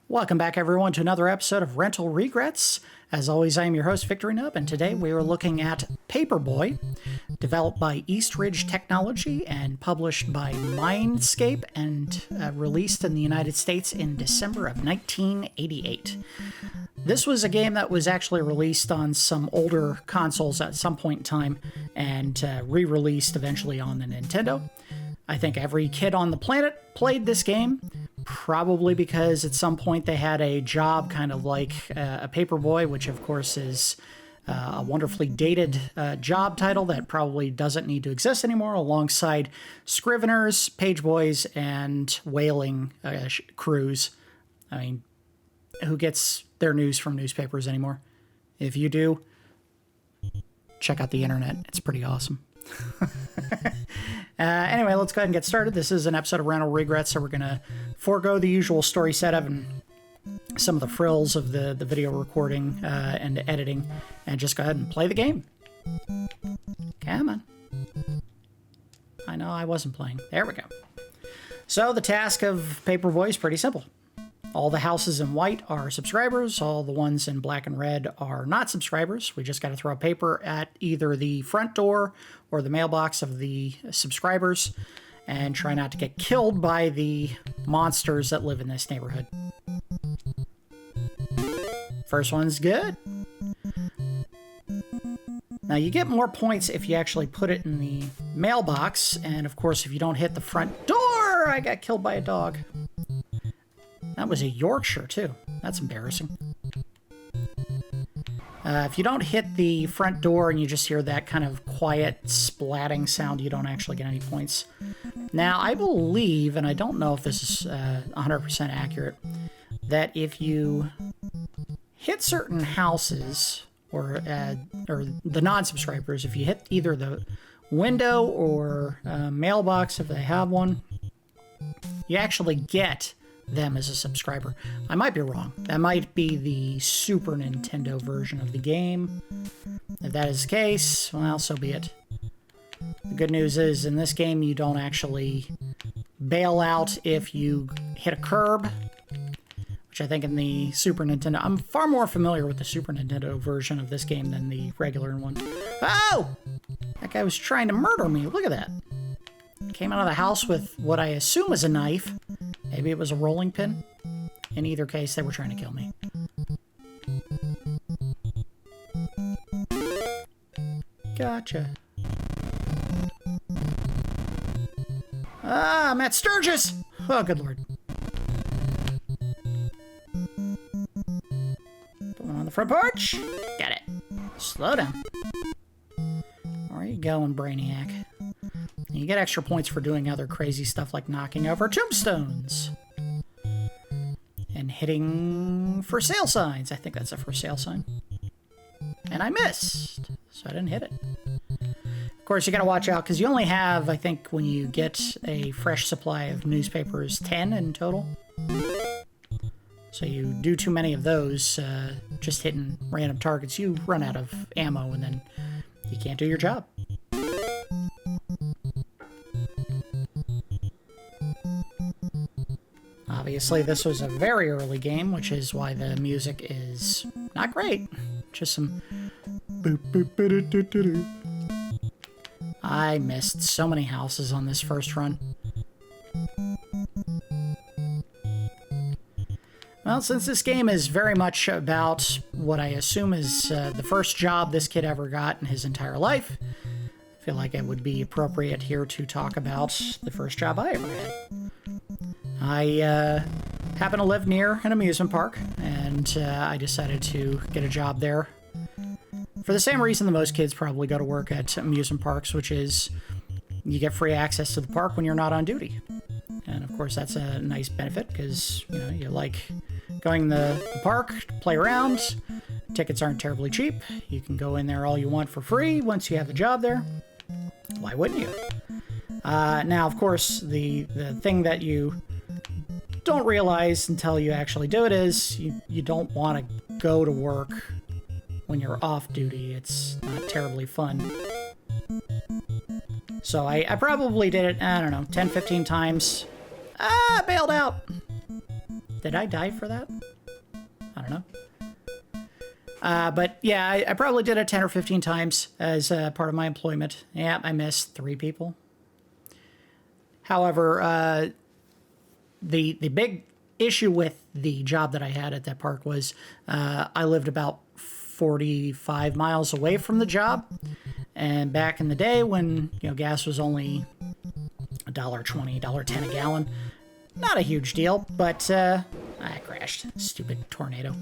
Welcome back, everyone, to another episode of Rental Regrets. As always, I am your host, Victory Nub, and today we are looking at Paperboy, developed by Eastridge Technology and published by Mindscape and released in the United States in December of 1988. This was a game that was actually released on some older consoles at some point in time and re-released eventually on the Nintendo. I think every kid on the planet played this game, probably because at some point they had a job kind of like a Paperboy, which of course is a wonderfully dated job title that probably doesn't need to exist anymore, alongside scriveners, page boys, and whaling crews. I mean, who gets their news from newspapers anymore? If you do, check out the internet. It's pretty awesome. Anyway, let's go ahead and get started. This is an episode of Rental Regrets, so we're going to forego the usual story setup and some of the frills of the video recording and editing, and just go ahead and play the game. Come on. I know I wasn't playing. There we go. So the task of Paperboy is pretty simple. All the houses in white are subscribers. All the ones in black and red are not subscribers. We just got to throw paper at either the front door or the mailbox of the subscribers and try not to get killed by the monsters that live in this neighborhood. First one's good. Now, you get more points if you actually put it in the mailbox. And, of course, if you don't hit the front door, I got killed by a dog. That was a Yorkshire, too. That's embarrassing. If you don't hit the front door and you just hear that kind of quiet splatting sound, you don't actually get any points. Now, I believe, and I don't know if this is 100% accurate, that if you hit certain houses, or the non-subscribers, if you hit either the window or mailbox, if they have one, you actually get them as a subscriber. I might be wrong. That might be the Super Nintendo version of the game. If that is the case, well, so be it. The good news is, in this game, you don't actually bail out if you hit a curb, which I think in the Super Nintendo... I'm far more familiar with the Super Nintendo version of this game than the regular one. Oh! That guy was trying to murder me. Look at that. Came out of the house with what I assume is a knife. Maybe it was a rolling pin. In either case, they were trying to kill me. Gotcha. Ah, I'm at Sturgis! Oh, good lord. Put one on the front porch. Got it. Slow down. Where are you going, Brainiac? You get extra points for doing other crazy stuff like knocking over tombstones and hitting for sale signs. I think that's a for sale sign. And I missed, so I didn't hit it. Of course, you got to watch out because you only have, I think, when you get a fresh supply of newspapers, 10 in total. So you do too many of those, just hitting random targets, you run out of ammo and then you can't do your job. Obviously, this was a very early game, which is why the music is not great. Just some boop, boop, boop, doo, doo, doo. I missed so many houses on this first run. Well, since this game is very much about what I assume is the first job this kid ever got in his entire life, I feel like it would be appropriate here to talk about the first job I ever had. I happen to live near an amusement park, and I decided to get a job there for the same reason that most kids probably go to work at amusement parks, which is you get free access to the park when you're not on duty. And of course, that's a nice benefit because, you know, you like going to the park, play around. Tickets aren't terribly cheap. You can go in there all you want for free once you have a job there. Why wouldn't you? Now, of course, the thing that you don't realize until you actually do it is you don't want to go to work when you're off duty. It's not terribly fun. So I probably did it, I don't know, 10, 15 times. Bailed out. Did I die for that? I don't know. But yeah, I probably did it 10 or 15 times as part of my employment. Yeah, I missed 3 people. However, the big issue with the job that I had at that park was I lived about 45 miles away from the job. And back in the day when, gas was only $1.20, $1.10 a gallon, not a huge deal, but I crashed. Stupid tornado.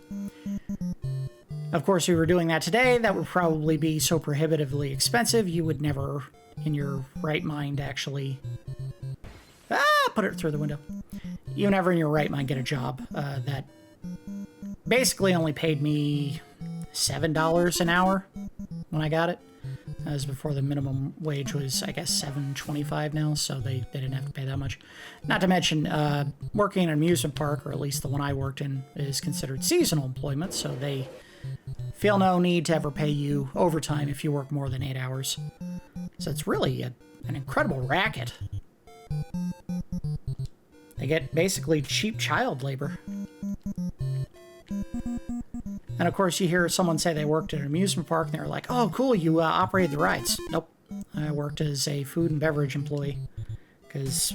Of course, if we were doing that today, that would probably be so prohibitively expensive, you would never, in your right mind, actually... put it through the window. You never in your right mind get a job that basically only paid me $7 an hour when I got it. That was before the minimum wage was, I guess, $7.25 now, so they didn't have to pay that much. Not to mention, working in an amusement park, or at least the one I worked in, is considered seasonal employment, so they feel no need to ever pay you overtime if you work more than 8 hours. So it's really an incredible racket. They get basically cheap child labor. And of course you hear someone say they worked at an amusement park and they're like, oh cool, you operated the rides. Nope. I worked as a food and beverage employee. Because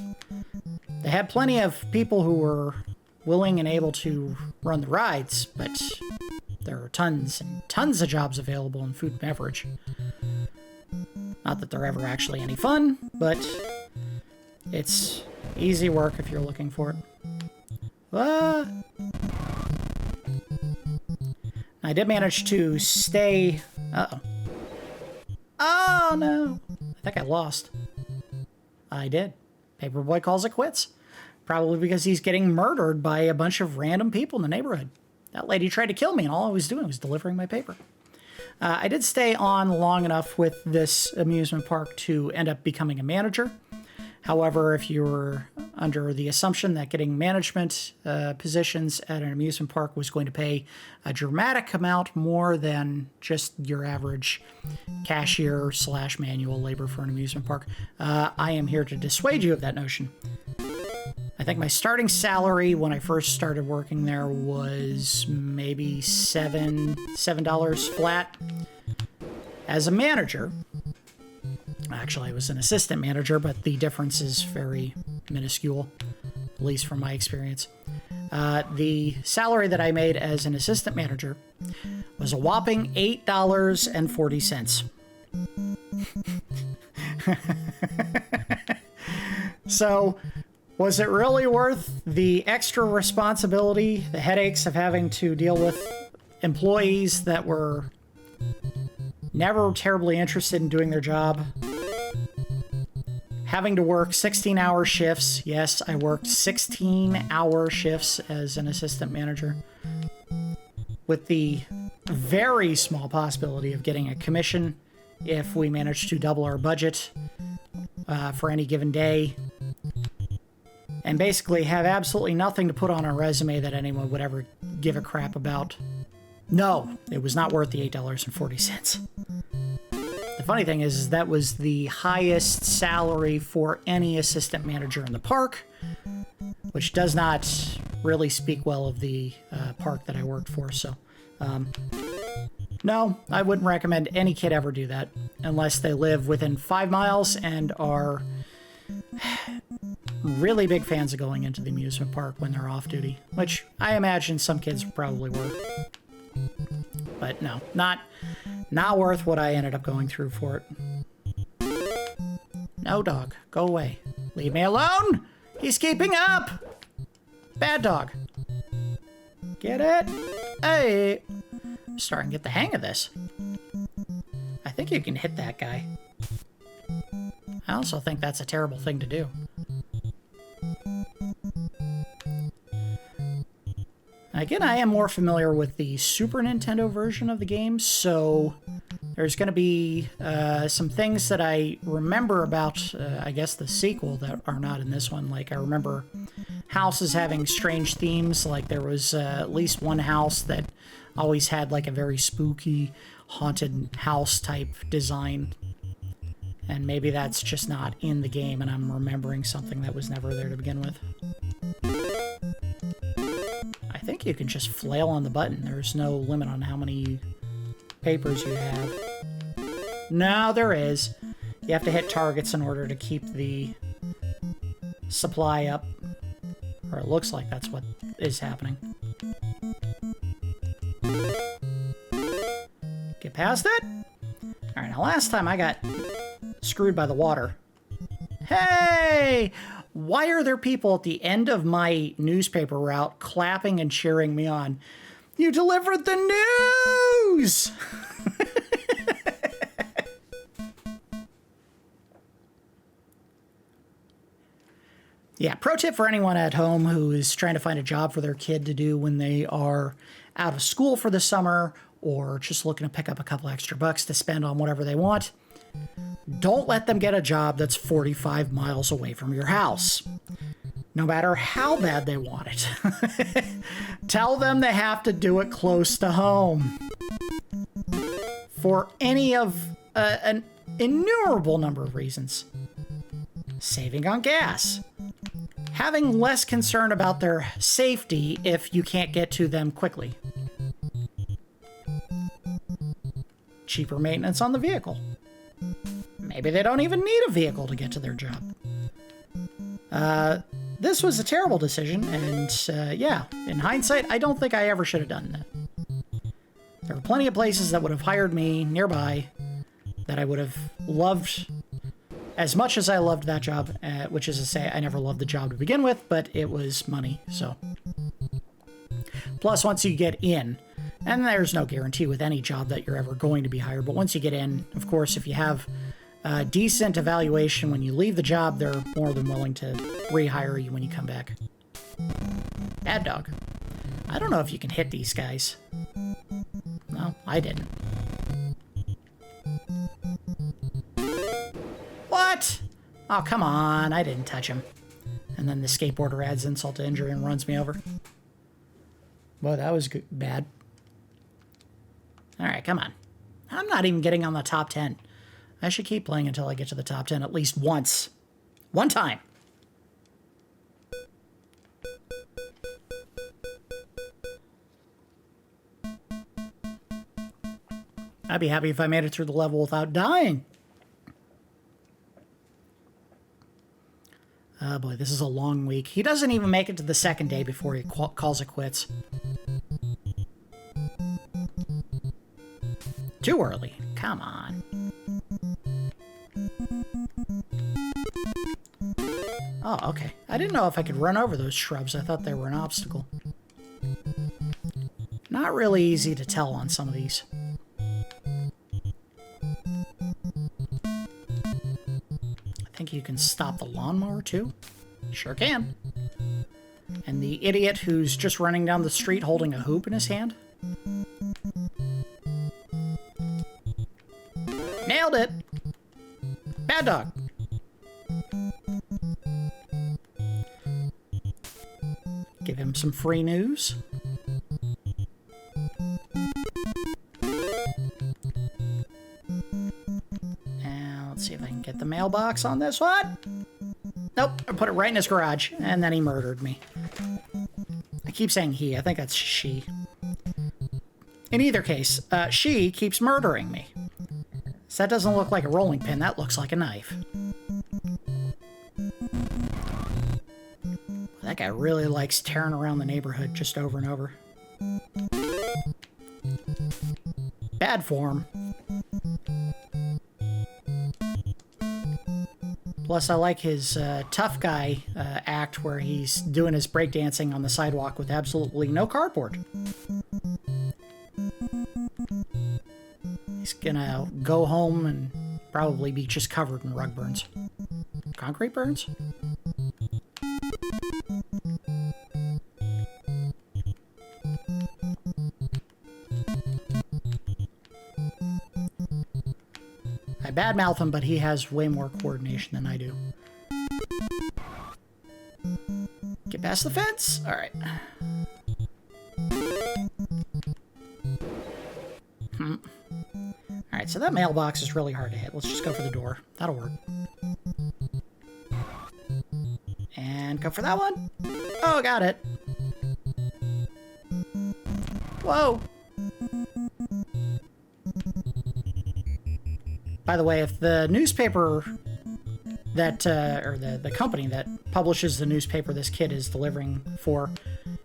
they had plenty of people who were willing and able to run the rides, but there are tons and tons of jobs available in food and beverage. Not that they're ever actually any fun, but it's easy work if you're looking for it. I did manage to stay... Uh-oh. Oh, no. I think I lost. I did. Paperboy calls it quits. Probably because he's getting murdered by a bunch of random people in the neighborhood. That lady tried to kill me, and all I was doing was delivering my paper. I did stay on long enough with this amusement park to end up becoming a manager. However, if you were under the assumption that getting management positions at an amusement park was going to pay a dramatic amount more than just your average cashier / manual labor for an amusement park, I am here to dissuade you of that notion. I think my starting salary when I first started working there was maybe $7 flat. As a manager, actually I was an assistant manager, but the difference is very minuscule, at least from my experience. The salary that I made as an assistant manager was a whopping $8.40. So, was it really worth the extra responsibility, the headaches of having to deal with employees that were never terribly interested in doing their job? Having to work 16-hour shifts. Yes, I worked 16-hour shifts as an assistant manager, with the very small possibility of getting a commission if we managed to double our budget for any given day, and basically have absolutely nothing to put on our resume that anyone would ever give a crap about. No, it was not worth the $8.40. The funny thing is that was the highest salary for any assistant manager in the park, which does not really speak well of the park that I worked for. So, no, I wouldn't recommend any kid ever do that unless they live within 5 miles and are really big fans of going into the amusement park when they're off duty, which I imagine some kids probably were. But no, not worth what I ended up going through for it. No, dog, go away. Leave me alone! He's keeping up! Bad dog. Get it? Hey! I'm starting to get the hang of this. I think you can hit that guy. I also think that's a terrible thing to do. Again, I am more familiar with the Super Nintendo version of the game, so there's going to be some things that I remember about, I guess, the sequel that are not in this one. Like, I remember houses having strange themes, like there was at least one house that always had like a very spooky, haunted house type design. And maybe that's just not in the game and I'm remembering something that was never there to begin with. think you can just flail on the button. There's no limit on how many papers you have. No, there is. You have to hit targets in order to keep the supply up. Or it looks like that's what is happening. Get past it? Alright, now last time I got screwed by the water. Hey! Why are there people at the end of my newspaper route clapping and cheering me on? You delivered the news! Yeah, pro tip for anyone at home who is trying to find a job for their kid to do when they are out of school for the summer or just looking to pick up a couple extra bucks to spend on whatever they want. Don't let them get a job that's 45 miles away from your house, no matter how bad they want it. Tell them they have to do it close to home. For any of an innumerable number of reasons. Saving on gas. Having less concern about their safety if you can't get to them quickly. Cheaper maintenance on the vehicle. Maybe they don't even need a vehicle to get to their job. This was a terrible decision, and yeah, in hindsight, I don't think I ever should have done that. There were plenty of places that would have hired me nearby that I would have loved as much as I loved that job, which is to say I never loved the job to begin with, but it was money, so. Plus, once you get in, and there's no guarantee with any job that you're ever going to be hired, but once you get in, of course, if you have a decent evaluation when you leave the job, they're more than willing to rehire you when you come back. Bad dog. I don't know if you can hit these guys. No, I didn't. What? Oh, come on. I didn't touch him. And then the skateboarder adds insult to injury and runs me over. Well, that was good, bad. All right, come on. I'm not even getting on the top 10. I should keep playing until I get to the top 10 at least once. One time. I'd be happy if I made it through the level without dying. Oh boy, this is a long week. He doesn't even make it to the second day before he calls it quits. Too early. Come on. Oh, okay. I didn't know if I could run over those shrubs. I thought they were an obstacle. Not really easy to tell on some of these. I think you can stop the lawnmower too. Sure can. And the idiot who's just running down the street holding a hoop in his hand. Nailed it! Bad dog. Give him some free news. Now, let's see if I can get the mailbox on this one. Nope, I put it right in his garage, and then he murdered me. I keep saying he, I think that's she. In either case, she keeps murdering me. So that doesn't look like a rolling pin, that looks like a knife. That guy really likes tearing around the neighborhood just over and over. Bad form. Plus, I like his tough guy act where he's doing his breakdancing on the sidewalk with absolutely no cardboard. He's gonna go home and probably be just covered in rug burns. Concrete burns? I badmouth him, but he has way more coordination than I do. Get past the fence? Alright. Alright, so that mailbox is really hard to hit. Let's just go for the door. That'll work. And go for that one. Oh, got it. Whoa! By the way, if the newspaper that, or the company that publishes the newspaper this kid is delivering for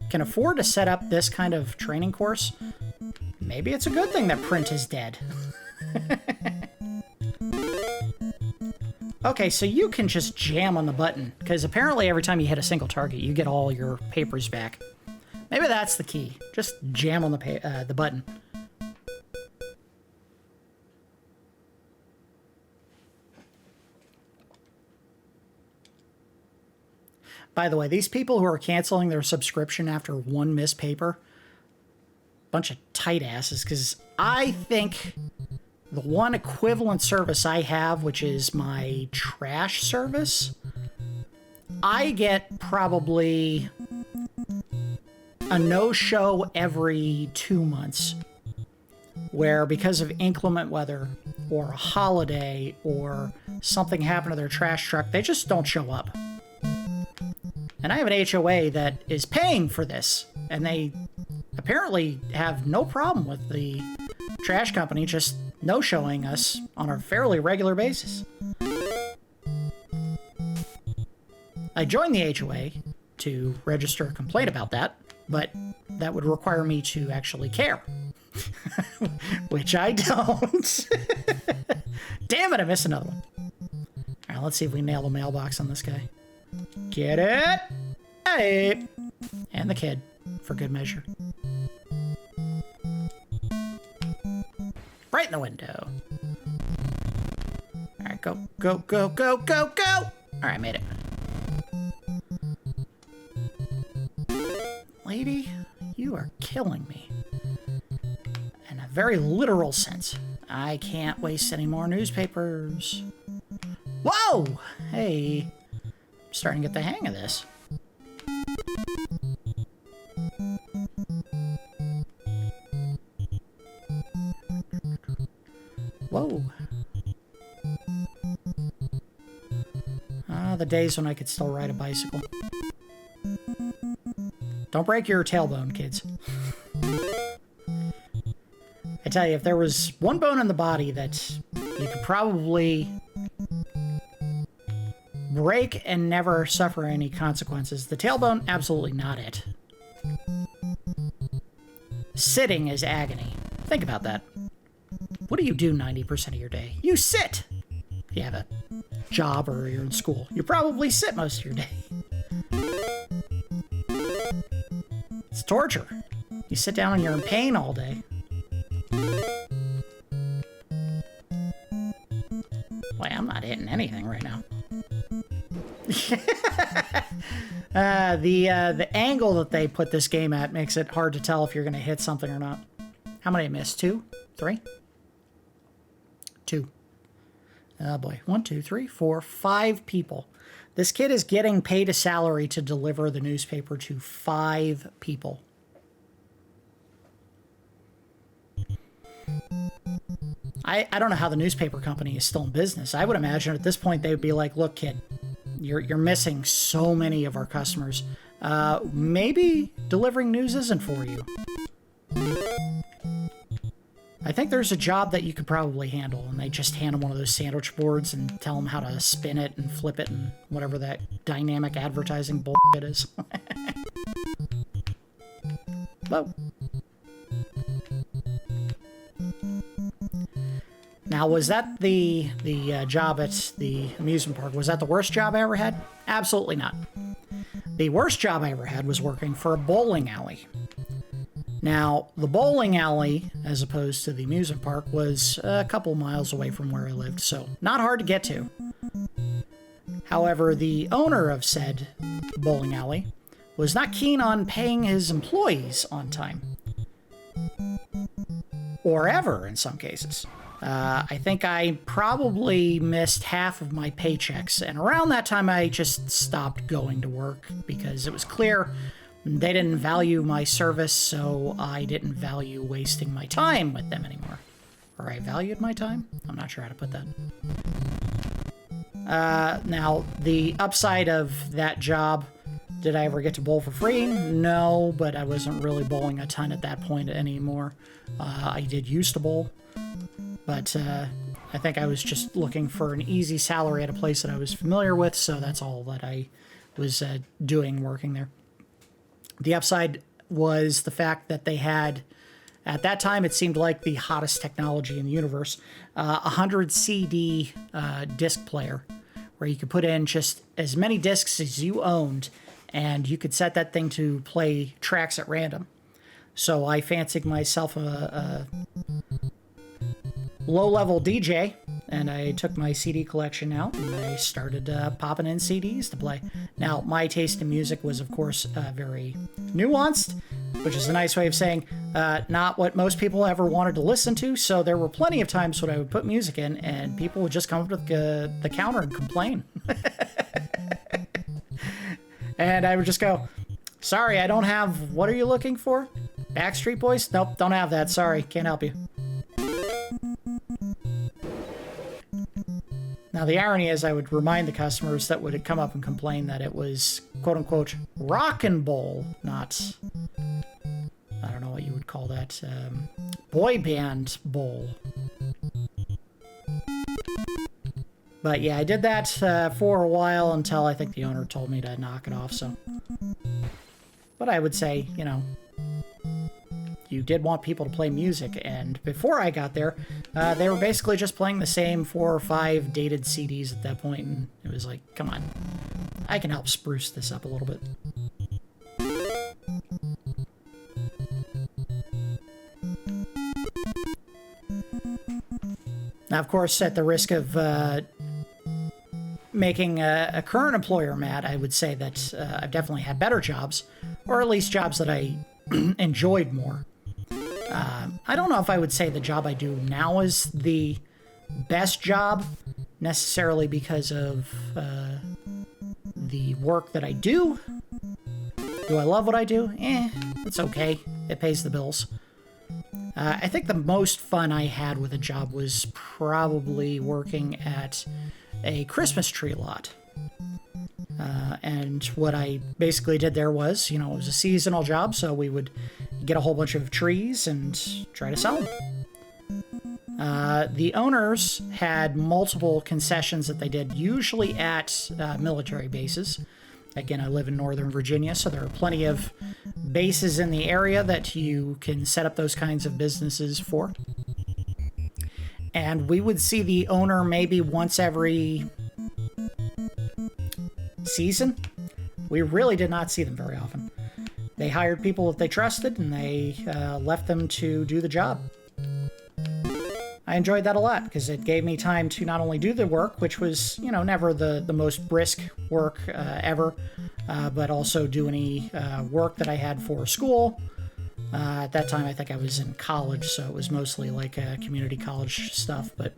can afford to set up this kind of training course, maybe it's a good thing that print is dead. Okay, so you can just jam on the button, because apparently every time you hit a single target, you get all your papers back. Maybe that's the key. Just jam on the button. By the way, these people who are canceling their subscription after one missed paper, bunch of tight asses, because I think the one equivalent service I have, which is my trash service, I get probably a no-show every 2 months, where because of inclement weather or a holiday or something happened to their trash truck, they just don't show up. And I have an HOA that is paying for this, and they apparently have no problem with the trash company just no-showing us on a fairly regular basis. I joined the HOA to register a complaint about that, but that would require me to actually care. Which I don't. Damn it, I missed another one. Alright, let's see if we nail the mailbox on this guy. Get it? Hey! And the kid, for good measure. Right in the window. Alright, go, go, go, go, go, go! Alright, made it. Lady, you are killing me. In a very literal sense. I can't waste any more newspapers. Whoa! Hey. I'm starting to get the hang of this. Whoa. Ah, the days when I could still ride a bicycle. Don't break your tailbone, kids. I tell you, if there was one bone in the body that you could probably break and never suffer any consequences, the tailbone, absolutely not it. Sitting is agony. Think about that. What do you do 90% of your day? You sit! If you have a job or you're in school, you probably sit most of your day. It's torture. You sit down and you're in pain all day. Boy, I'm not hitting anything right now. The angle that they put this game at makes it hard to tell if you're going to hit something or not. How many I missed? 2? 3? 2. Oh boy. 1, 2, 3, 4, 5 people. This kid is getting paid a salary to deliver the newspaper to 5 people. I don't know how the newspaper company is still in business. I would imagine at this point they would be like, look, kid, you're missing so many of our customers. Maybe delivering news isn't for you. I think there's a job that you could probably handle, and they just hand them one of those sandwich boards and tell them how to spin it and flip it and whatever that dynamic advertising bullshit is. Whoa. Now, was that the job at the amusement park? Was that the worst job I ever had? Absolutely not. The worst job I ever had was working for a bowling alley. Now, the bowling alley, as opposed to the amusement park, was a couple miles away from where I lived, so not hard to get to. However, the owner of said bowling alley was not keen on paying his employees on time. Or ever, in some cases. I think I probably missed half of my paychecks, and around that time I just stopped going to work because it was clear they didn't value my service, so I didn't value wasting my time with them anymore. Or I valued my time? I'm not sure how to put that. Now, the upside of that job, Did I ever get to bowl for free? No, but I wasn't really bowling a ton at that point anymore. I did used to bowl, but I think I was just looking for an easy salary at a place that I was familiar with, so that's all that I was doing working there. The upside was the fact that they had, at that time, it seemed like the hottest technology in the universe, 100 CD disc player, where you could put in just as many discs as you owned, and you could set that thing to play tracks at random. So I fancied myself a low-level DJ, and I took my CD collection out and I started popping in CDs to play. Now, my taste in music was, of course, very nuanced, which is a nice way of saying not what most people ever wanted to listen to. So there were plenty of times when I would put music in and people would just come up to the counter and complain. And I would just go, sorry, I don't have, what are you looking for? Backstreet Boys? Nope, don't have that. Sorry, can't help you. Now, the irony is I would remind the customers that would come up and complain that it was, quote-unquote, rock and bowl, not, I don't know what you would call that, boy band bowl. But yeah, I did that for a while until I think the owner told me to knock it off, so. But I would say, you know, you did want people to play music, and before I got there, they were basically just playing the same 4 or 5 dated CDs at that point, and it was like, come on, I can help spruce this up a little bit. Now, of course, at the risk of making a current employer mad, I would say that I've definitely had better jobs, or at least jobs that I enjoyed more. I don't know if I would say the job I do now is the best job, necessarily because of the work that I do. Do I love what I do? It's okay. It pays the bills. I think the most fun I had with a job was probably working at a Christmas tree lot. And what I basically did there was, you know, it was a seasonal job, so we would get a whole bunch of trees and try to sell them. The owners had multiple concessions that they did, usually at military bases. Again, I live in Northern Virginia, so there are plenty of bases in the area that you can set up those kinds of businesses for. And we would see the owner maybe once every season. We really did not see them very often. They hired people that they trusted, and they left them to do the job. I enjoyed that a lot, because it gave me time to not only do the work, which was, you know, never the most brisk work ever, but also do any work that I had for school. At that time, I think I was in college, so it was mostly like community college stuff, but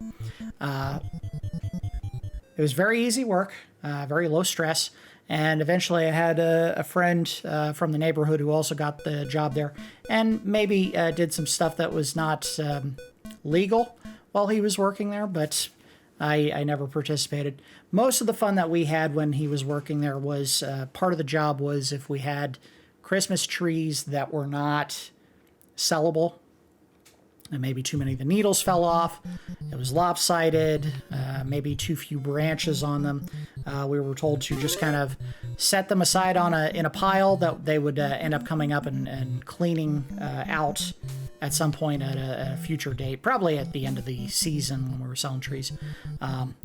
it was very easy work, very low stress, and eventually I had a friend from the neighborhood who also got the job there, and maybe did some stuff that was not legal while he was working there, but I never participated. Most of the fun that we had when he was working there was, part of the job was if we had Christmas trees that were not sellable, and maybe too many of the needles fell off, it was lopsided, maybe too few branches on them. We were told to just kind of set them aside in a pile that they would end up coming up and cleaning out at some point at a future date, probably at the end of the season when we were selling trees.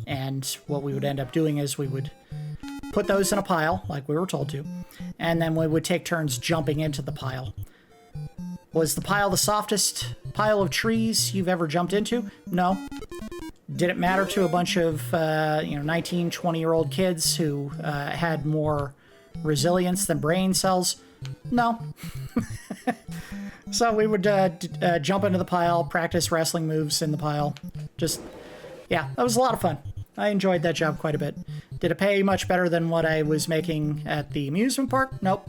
And what we would end up doing is we would put those in a pile, like we were told to, and then we would take turns jumping into the pile. Was the pile the softest pile of trees you've ever jumped into? No. Did it matter to a bunch of 19, 20-year-old kids who had more resilience than brain cells? No. So we would jump into the pile, practice wrestling moves in the pile. Yeah, that was a lot of fun. I enjoyed that job quite a bit. Did it pay much better than what I was making at the amusement park? Nope.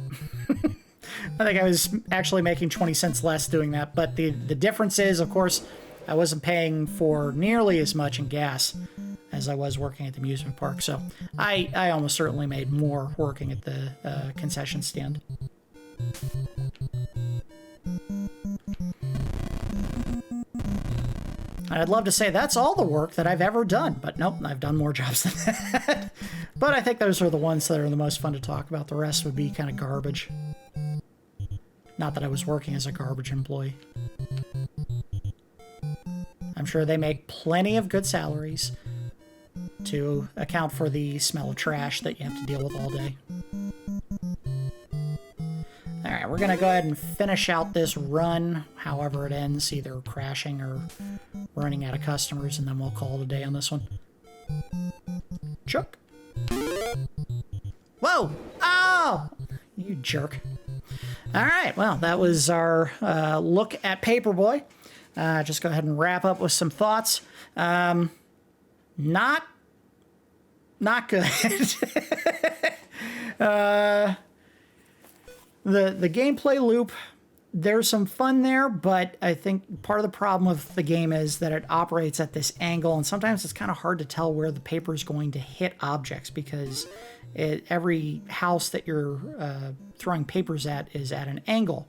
I think I was actually making 20 cents less doing that, but the difference is, of course, I wasn't paying for nearly as much in gas as I was working at the amusement park. So I almost certainly made more working at the concession stand. I'd love to say that's all the work that I've ever done, but nope, I've done more jobs than that. But I think those are the ones that are the most fun to talk about. The rest would be kind of garbage. Not that I was working as a garbage employee. I'm sure they make plenty of good salaries to account for the smell of trash that you have to deal with all day. All right, we're going to go ahead and finish out this run, however it ends, either crashing or running out of customers, and then we'll call it a day on this one. Chuck. Whoa! Oh! You jerk. All right, well, that was our look at Paperboy. Just go ahead and wrap up with some thoughts. Not good. The gameplay loop, there's some fun there, but I think part of the problem with the game is that it operates at this angle, and sometimes it's kind of hard to tell where the paper is going to hit objects because every house that you're throwing papers at is at an angle,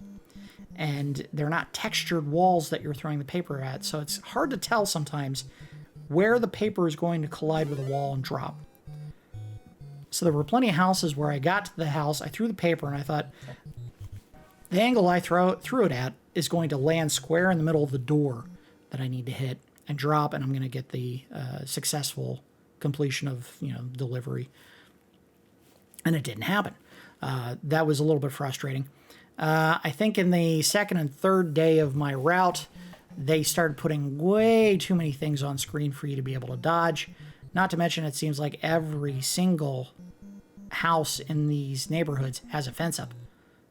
and they're not textured walls that you're throwing the paper at, so it's hard to tell sometimes where the paper is going to collide with a wall and drop. So there were plenty of houses where I got to the house, I threw the paper, and I thought, the angle I threw it at is going to land square in the middle of the door that I need to hit and drop, and I'm going to get the successful completion of delivery. And it didn't happen. That was a little bit frustrating. I think in the second and third day of my route, they started putting way too many things on screen for you to be able to dodge. Not to mention, it seems like every single house in these neighborhoods has a fence up.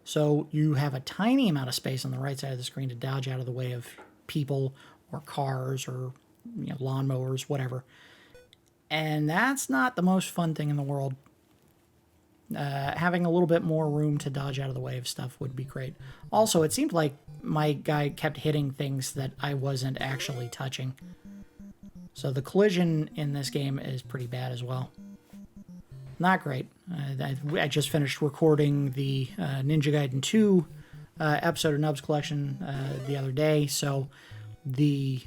So you have a tiny amount of space on the right side of the screen to dodge out of the way of people or cars or lawnmowers, whatever. And that's not the most fun thing in the world. Having a little bit more room to dodge out of the way of stuff would be great. Also, it seemed like my guy kept hitting things that I wasn't actually touching. So the collision in this game is pretty bad as well. Not great. I just finished recording the Ninja Gaiden 2 episode of Nubs Collection the other day, so the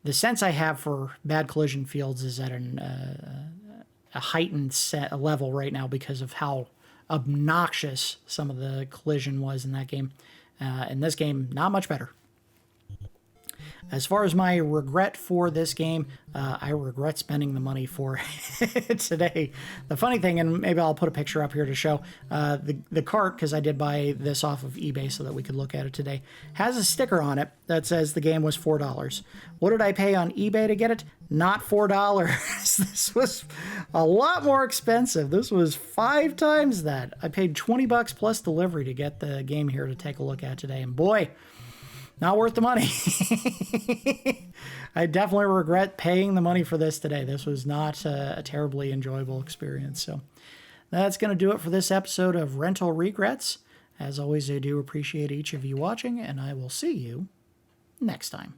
sense I have for bad collision fields is at a heightened level right now because of how obnoxious some of the collision was in that game. In this game, not much better. As far as my regret for this game, I regret spending the money for it today. The funny thing, and maybe I'll put a picture up here to show, the cart, because I did buy this off of eBay so that we could look at it today, has a sticker on it that says the game was $4. What did I pay on eBay to get it? Not $4. This was a lot more expensive. This was 5 times that. I paid $20 plus delivery to get the game here to take a look at today, and boy, not worth the money. I definitely regret paying the money for this today. This was not a terribly enjoyable experience. So that's going to do it for this episode of Rental Regrets. As always, I do appreciate each of you watching, and I will see you next time.